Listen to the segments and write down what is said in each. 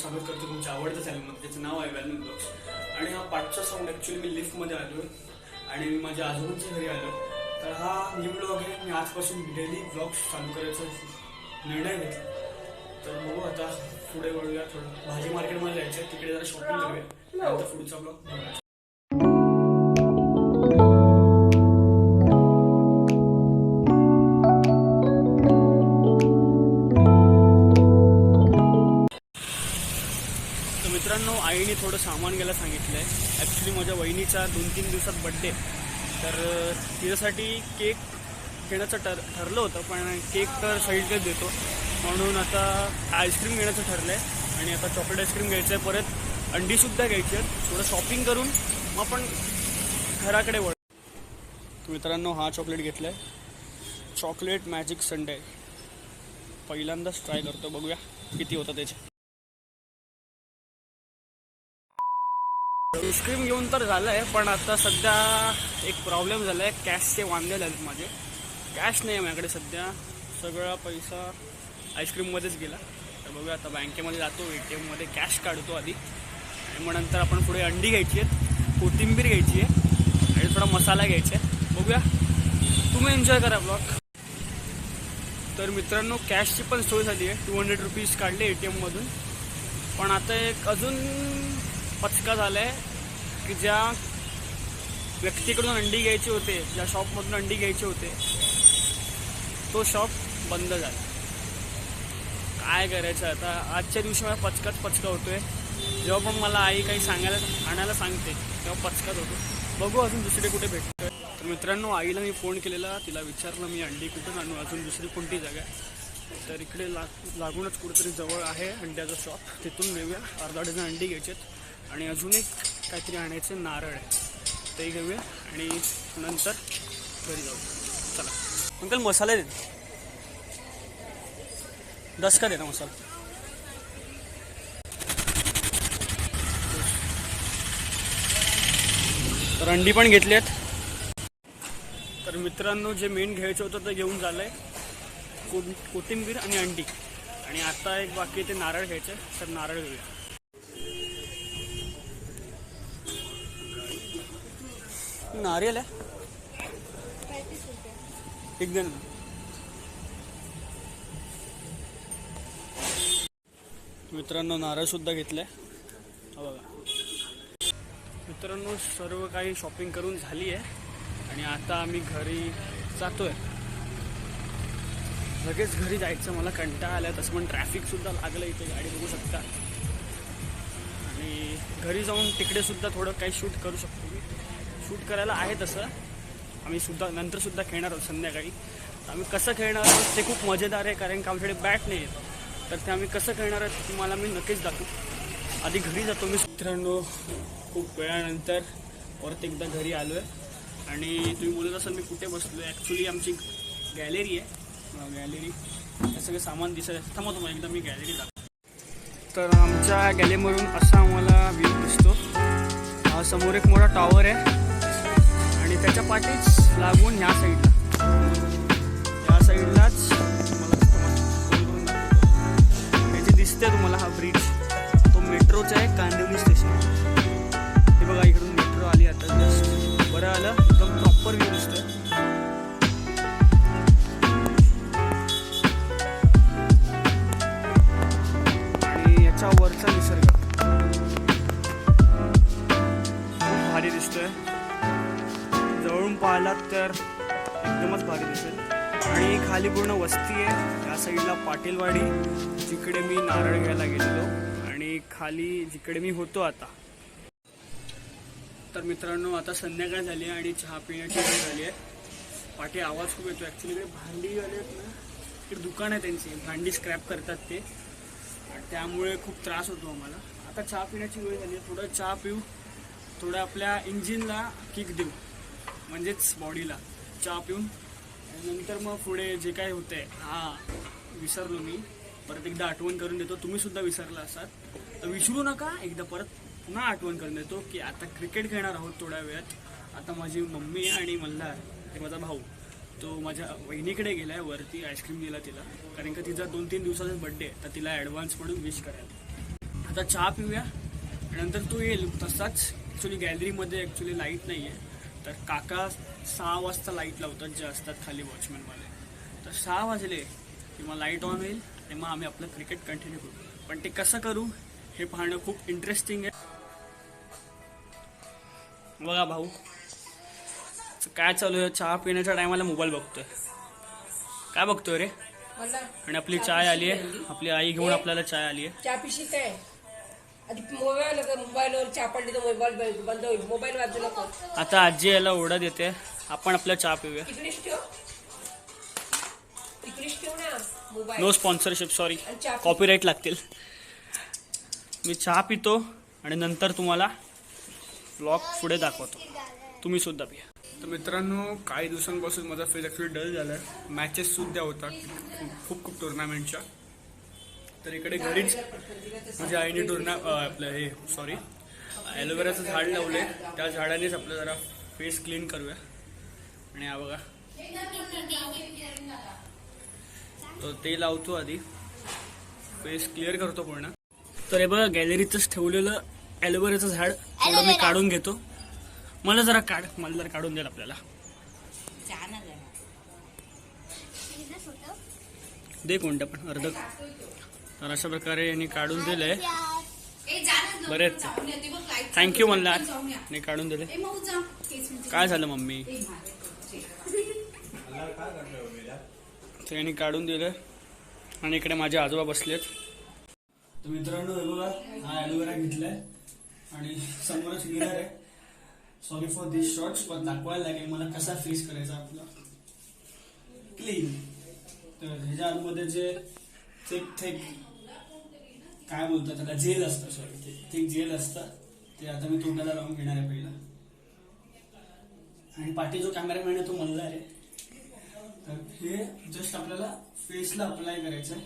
स्वागत करतो तुमच्या आवडत्या चॅनलमध्ये, त्याचं नाव आहे व्हॅल्यू ब्लॉग्स. आणि हा पाठचा साऊंड ॲक्च्युली मी लिफ्टमध्ये आलो आणि मी माझ्या आजोबांच्या घरी आलो. तर हा न्यू ब्लॉग आहे. मी आजपासून डेली ब्लॉग्स चालू करायचा निर्णय घेतला. तर बघू आता पुढे वळूया. थोडं भाजी मार्केटमध्ये जायचं आहे, तिकडे जरा शॉपिंग करूया. नंतर पुढचा ब्लॉग बघूया. मित्रांनो, आईने थोडं सामान घ्यायला सांगितलं आहे. ॲक्च्युली माझ्या वहिनीचा 2-3 दिवसात बड्डे, तर तिच्यासाठी केक घेण्याचं ठरलं होतं, पण केक तर साईडलाच देतो म्हणून आता आईस्क्रीम घेण्याचं ठरलं आहे. आणि आता चॉकलेट आईस्क्रीम घ्यायचं आहे, परत अंडीसुद्धा घ्यायची आहे. थोडं शॉपिंग करून मग आपण घराकडे वळ. मित्रांनो, हा चॉकलेट घेतला आहे, चॉकलेट मॅजिक संडे. पहिल्यांदाच ट्राय करतो, बघूया किती होतं त्याचे. आईस्क्रीम घेऊन तर झालं आहे, पण आता सध्या एक प्रॉब्लेम झाला आहे. कॅशचे वांदे झालेत माझे. कॅश नाही आहे माझ्याकडे सध्या. सगळा पैसा आईस्क्रीममध्येच गेला. तर बघूया, आता बँकेमध्ये जातो, ATMमध्ये कॅश काढतो आधी, आणि मग नंतर आपण पुढे अंडी घ्यायची आहेत, कोथिंबीर घ्यायची आहे आणि थोडा मसाला घ्यायचा आहे. बघूया, तुम्ही एन्जॉय करा ब्लॉग. तर मित्रांनो, कॅशची पण सोय झाली आहे. 200 रुपीज काढले ATMमधून. पण आता एक अजून पचका झाला आहे की ज्या व्यक्तीकडून अंडी घ्यायची होते, ज्या शॉपमधून अंडी घ्यायचे होते, तो शॉप बंद झाला. काय करायचं आता. आजच्या दिवशी मला पचका होतोय. जेव्हा पण मला आई काही आणायला सांगते तेव्हा पचकाच होतो. बघू अजून दुसरे कुठे भेटतोय. तर मित्रांनो, आईला मी फोन केलेला, तिला विचारलं मी अंडी कुठून आणू, अजून दुसरी कोणती जागा आहे. तर इकडे लागूनच कुठेतरी जवळ आहे अंड्याचं शॉप, तिथून घेऊया. अर्धा डझन अंडी घ्यायचेत आणि अजून एक काहीतरी आणायचे, नारळ आहे, ते घेऊया आणि नंतर घरी जाऊ. चला अंकल, मसाले दे, 10 का देना मसाला. तर अंडी पण घेतली आहेत. तर मित्रांनो, जे मेन घ्यायचं होतं ते घेऊन झालं आहे, कोथिंबीर आणि अंडी. आणि आता एक बाकी ते नारळ घ्यायचं, तर नारळ घेऊया. नारियल आहे, एक दिन. मित्रांनो, नारळ सुद्धा घेतलाय, बघा. मित्रांनो, सर्व काही शॉपिंग करून झाली आहे आणि आता आम्ही घरी जातोय. लगेच घरी जायचं, मला कंटाळा आला. तसं पण ट्रॅफिक सुद्धा लागलं, इथे गाडी बघू शकता. आणि घरी जाऊन तिकडे सुद्धा थोडं काही शूट करू शकतो. मी शूट करायला आहे तसं. आम्ही सुद्धा नंतरसुद्धा खेळणार आहोत संध्याकाळी. आम्ही कसं खेळणार आहोत ते खूप मजेदार आहे, कारण की आमच्याकडे बॅट नाही आहे. तर ते आम्ही कसं खेळणार आहोत तुम्हाला मी नक्कीच दाखवू. आधी घरी जातो मी. मित्रांनो, खूप वेळानंतर परत एकदा घरी आलो आहे. आणि तुम्ही बोलत असाल मी कुठे बसलो आहे. ॲक्च्युली आमची गॅलरी आहे. गॅलरी हे सगळं सामान दिसत. थांबा तुम्हाला एकदा मी गॅलरी दाखवतो. तर आमच्या गॅलरीमधून असा आम्हाला व्ह्यू दिसतो. हा समोर एक मोठा टॉवर आहे आणि त्याच्या पाठीच लागून ह्या साईडलाच हे जे दिसते तुम्हाला, हा ब्रिज, तो मेट्रोचा आहे, कांदिवली स्टेशन. हे बघा, इकडून मेट्रो आली आता जस्ट. बरं आलं, एकदम प्रॉपर व्ह्यू दिसतोय. आणि याच्या वरचा निसर्ग खूप भारी दिसतोय. जवळून पाहिलात तर एकदमच भारी दिसेल. आणि खाली पूर्ण वस्ती आहे. या साईडला पाटीलवाडी, जिकडे मी नारळ घ्यायला गेलेलो, आणि खाली जिकडे मी होतो आता. तर मित्रांनो, आता संध्याकाळ झाली आहे आणि चहा पिण्याची वेळ झाली आहे. पाठी आवाज खूप येतो. ॲक्च्युली इकडे भांडी आले आहेत ना, इकडे दुकान आहे त्यांची, भांडी स्क्रॅप करतात ते, त्यामुळे खूप त्रास होतो आम्हाला. आता चहा पिण्याची वेळ झाली आहे. थोडं चहा पिऊ, थोडं आपल्या इंजिनला किक देऊ, म्हणजेच बॉडीला. चहा पिऊन नंतर मग पुढे जे काय होतं आहे. हां, विसरलो मी, परत एकदा आठवण करून देतो. तुम्हीसुद्धा विसरला असाल तर विसरू नका. एकदा परत पुन्हा आठवण करून देतो की आता क्रिकेट खेळणार आहोत थोड्या वेळात. आता माझी मम्मी आणि मल्हार, ते माझा भाऊ, तो माझ्या वहिनीकडे गेला आहे वरती. आईस्क्रीम दिला तिला, कारण का तिचा 2-3 दिवसाचा बड्डे आहे, तर तिला ॲडव्हान्स म्हणून विश करायला. आता चहा पिऊया आणि नंतर तू येईल तसाच. ॲक्च्युली गॅलरीमध्ये ॲक्च्युली लाईट नाही आहे, तर काका 6 वाजता लाईट लावतात जे असतात खाली वॉचमॅनवाले. तर 6 वाजले की मग लाईट ऑन होईल आणि मग आम्ही आपलं क्रिकेट कंटिन्यू करू. पण ते कसं करू हे पाहणं खूप इंटरेस्टिंग आहे. बघा भाऊ काय चालू आहे, चहा पिण्याच्या टायमाला मोबाईल बघतोय. काय बघतोय रे? आणि आपली चाय आली आहे, आपली आई घेऊन आपल्याला चाय आली आहे. चहा पिशी काय आधी मोबाईलवर चहा पडली तर मोबाईल बंद होईल. मोबाईल वाजू नको. आता आजी याला ओरडा देते, आपण आपला चहा पिऊया. तिकडेच ठेव ना mobile. No sponsorship, sorry, copyright लागतील. मी चहा पितो आणि नंतर तुम्हाला ब्लॉग पुढे दाखवतो. तुम्ही सुद्धा पिया. तर मित्रांनो, काही दिवसांपासून माझा फेस ॲक्च्युली डल झाला आहे. मॅचेस सुद्धा होतात खूप खूप टुर्नामेंटच्या. तर इकडे घरीच माझ्या आईने आपलं हे ॲलोवेराचं झाड लावलं आहे. त्या झाडानेच आपलं जरा फेस क्लीन करूया. आणि हा बघा, तर ते लावतो आधी, फेस क्लिअर करतो पूर्ण. तर हे बघा गॅलरीतच ठेवलेलं ॲलोवेराचं झाड थोडं मी काढून घेतो. मला जरा काढून द्याल आपल्याला. दे कोणत्या पण अर्ध. तर अशा प्रकारे यांनी काढून दिलंय. बरेच थँक्यू म्हणला नाही काढून दिले. काय झालं मम्मी? तर यांनी काढून दिलं आणि इकडे माझे आजोबा बसलेत. तर मित्रांनो हे बघा, हा ॲलोवेरा घेतलाय आणि समोरच मिरर आहे. सॉरी फॉर दिस शॉर्ट्स, पण दाखवायला लागेल मला कसा फेस करायचा आपला क्लीन. तर ह्याच्या आतमध्ये जे थिक काय बोलतात त्याला, जेल असतं, सॉरी थिक जेल असतं, ते आता मी तोंडाला लावून घेणार आहे पहिला. आणि पाठी जो कॅमेरामॅन आहे तो म्हणला आहे. तर हे जस्ट आपल्याला फेसला अप्लाय करायचं आहे.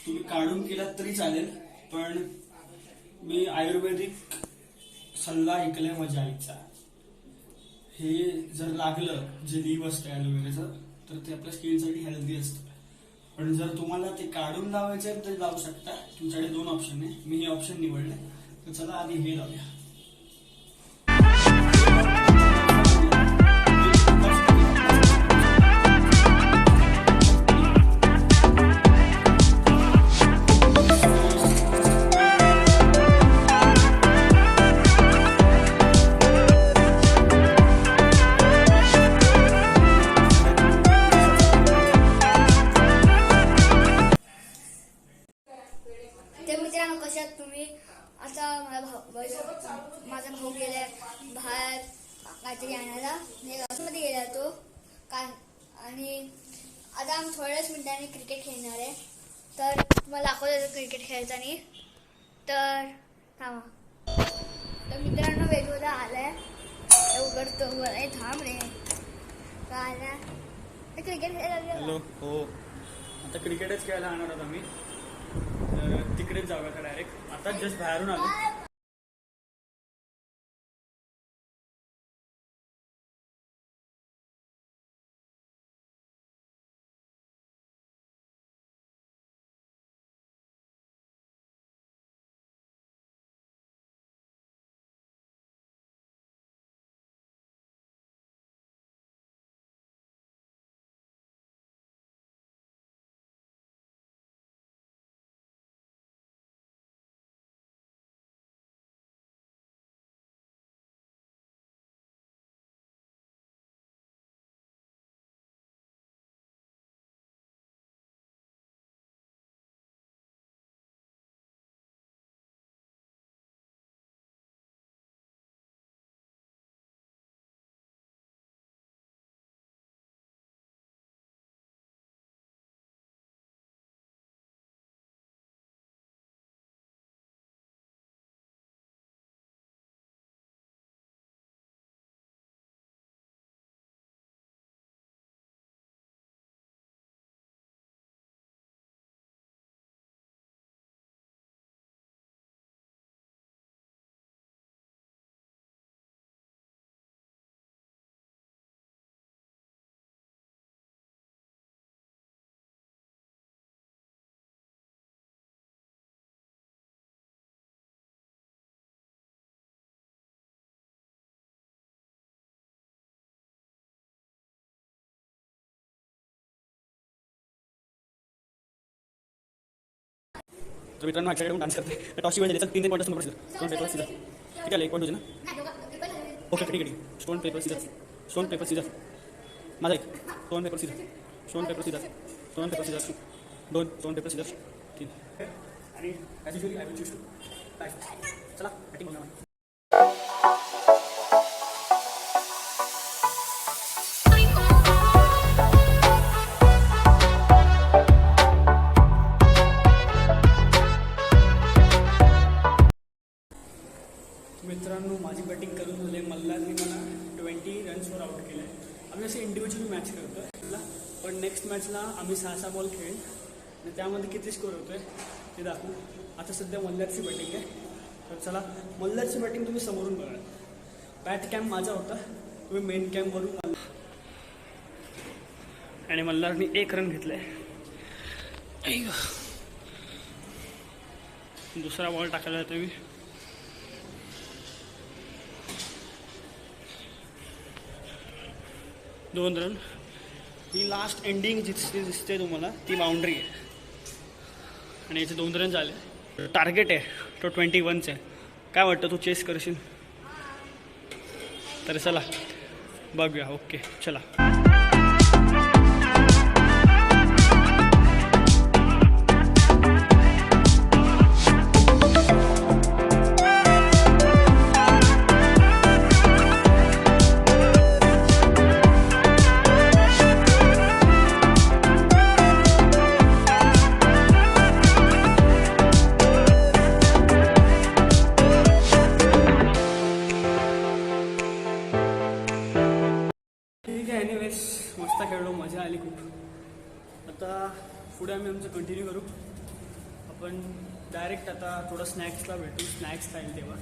तुम्ही काढून केलात तरी चालेल, पण मी आयुर्वेदिक सल्ला ऐकलाय माझ्या आईचा. हे जर लागलं, जे लीव असतं ॲलोवेराचं, तर ते आपल्या स्किनसाठी हेल्दी असतं. पण जर तुम्हाला ते काढून लावायचं आहे तर लावू शकता. तुमच्याकडे 2 ऑप्शन आहे, मी हे ऑप्शन निवडले. तर चला आधी हे लावूया. कशात तुम्ही आता माझा भाऊ गेलाय बाहेर काहीतरी आणायला, मध्ये गेला तो काय. आणि आता आम्ही थोड्याच मिनिटांनी क्रिकेट खेळणार आहे. तर तुम्हाला दाखवतो क्रिकेट खेळताना. तर थांबा. तर मित्रांनो वेगवेगळा आलाय, उघडतो. थांब रे, काय आला क्रिकेट खेळायला. हॅलो, हो आता क्रिकेटच खेळायला आणणार आहोत आम्ही. तर तिकडेच जाऊया का डायरेक्ट. आता जस्ट बाहेरून आलो. तर मित्रांनो माझ्याकडे डान्स करते टॉसची वेळ झाली. 3 पॉईंट स्टोन पेपर सीझर ठीक आहे. 1 पॉईंट तुझे ना. ओके ठीक आहे. Stone paper scissor stone paper scissor माझा एक stone paper scissor stone paper scissor stone paper scissor 2 stone paper scissor 3 आणि as usually I will choose चला बॅटिंग बघा. मित्रांनो माझी बॅटिंग करून झाली. मल्हारने मला 20 रन्सवर आउट केलं आहे. आम्ही असे इंडिव्हिज्युअल मॅच करतो पण नेक्स्ट मॅचला आम्ही 6 बॉल खेळेल आणि त्यामध्ये किती स्कोर होतोय ते दाखवू. आता सध्या मल्हारची बॅटिंग आहे. तर चला मल्हारची बॅटिंग तुम्ही समोरून बघा. बॅट कॅम्प माझा होता, तुम्ही मेन कॅम्पवरून आला आणि मल्हारने 1 रन घेतलाय. दुसरा बॉल टाकायला येतो मी. दोन रन. ही लास्ट एंडिंग जिथे दिसते तुम्हाला ती बाउंड्री आहे आणि याचे 2 रन झाले. टार्गेट आहे तो 21चं आहे. काय वाटतं तू चेस करशील? तर चला बघूया. ओके चला. ठीक आहे. एनिवेज मस्त खेळलो, मजा आली खूप. आता पुढे आम्ही आमचं कंटिन्यू करू. आपण डायरेक्ट आता थोडं स्नॅक्सला भेटू. स्नॅक्स खाईल तेव्हा.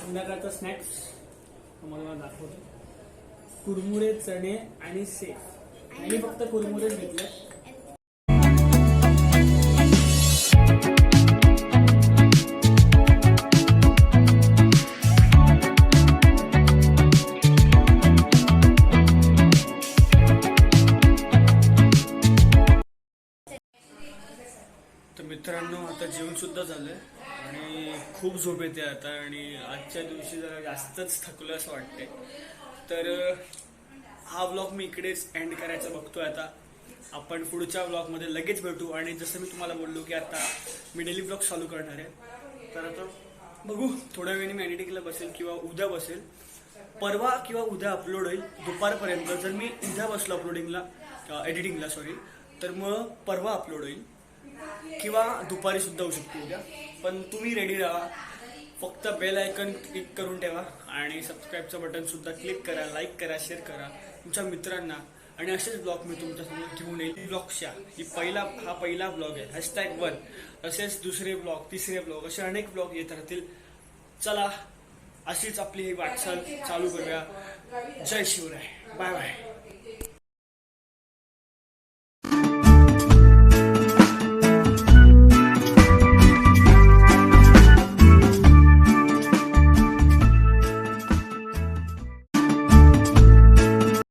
संध्याकाळचा स्नॅक्स तुम्हाला दाखवतो. कुरमुरे, चणे आणि सेव. आणि फक्त कुरमुरेच घेतले. मित्रांनो आता जेवणसुद्धा झालं आहे आणि खूप झोप येते आता आणि आजच्या दिवशी जरा जास्तच थकलं असं वाटतंय. तर हा व्लॉग मी इकडेच एंड करायचा बघतोय. आता आपण पुढच्या व्लॉगमध्ये लगेच भेटू आणि जसं मी तुम्हाला बोललो की आता मी डेली व्लॉग चालू करणार आहे. तर आता बघू थोड्या वेळाने मी एडिटिंगला बसेल किंवा उद्या बसेल. परवा किंवा उद्या अपलोड होईल दुपारपर्यंत. जर मी उद्या बसलो एडिटिंगला तर मग परवा अपलोड होईल किंवा दुपारी सुद्धा होऊ शकतो उद्या. पण तुम्ही रेडी राहा. फक्त बेल आयकन क्लिक करून ठेवा आणि सबस्क्राईबचं बटन सुद्धा क्लिक करा, लाईक करा, शेअर करा तुमच्या मित्रांना. आणि असेच ब्लॉग मी तुमच्यासमोर घेऊन येईल. ब्लॉगच्या हा पहिला ब्लॉग आहे #1. असेच दुसरे ब्लॉग, तिसरे ब्लॉग, असे अनेक ब्लॉग येत राहतील. चला अशीच आपली ही वाटचाल चालू करूया. जय शिवराय. Bye bye.